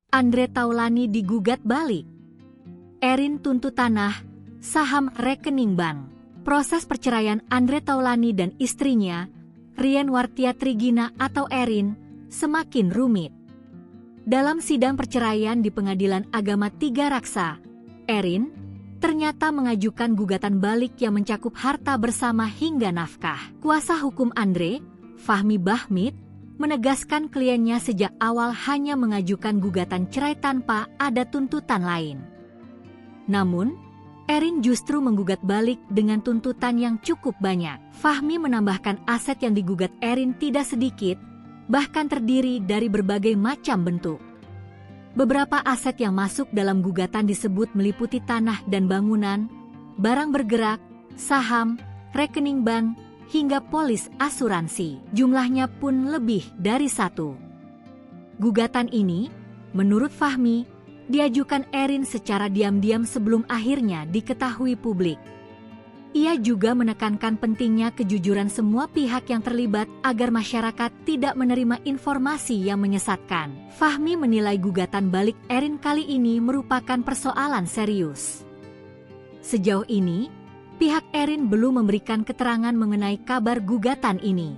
Andre Taulani digugat balik. Erin tuntut tanah, saham rekening bank. Proses perceraian Andre Taulani dan istrinya, Rien Wartia Trigina atau Erin, semakin rumit. Dalam sidang perceraian di Pengadilan Agama Tiga Raksa, Erin ternyata mengajukan gugatan balik yang mencakup harta bersama hingga nafkah. Kuasa hukum Andre, Fahmi Bahmid, menegaskan kliennya sejak awal hanya mengajukan gugatan cerai tanpa ada tuntutan lain. Namun, Erin justru menggugat balik dengan tuntutan yang cukup banyak. Fahmi menambahkan aset yang digugat Erin tidak sedikit, bahkan terdiri dari berbagai macam bentuk. Beberapa aset yang masuk dalam gugatan disebut meliputi tanah dan bangunan, barang bergerak, saham, rekening bank, hingga polis asuransi. Jumlahnya pun lebih dari satu. Gugatan ini, menurut Fahmi, diajukan Erin secara diam-diam sebelum akhirnya diketahui publik. Ia juga menekankan pentingnya kejujuran semua pihak yang terlibat agar masyarakat tidak menerima informasi yang menyesatkan. Fahmi menilai gugatan balik Erin kali ini merupakan persoalan serius. Sejauh ini, pihak Erin belum memberikan keterangan mengenai kabar gugatan ini.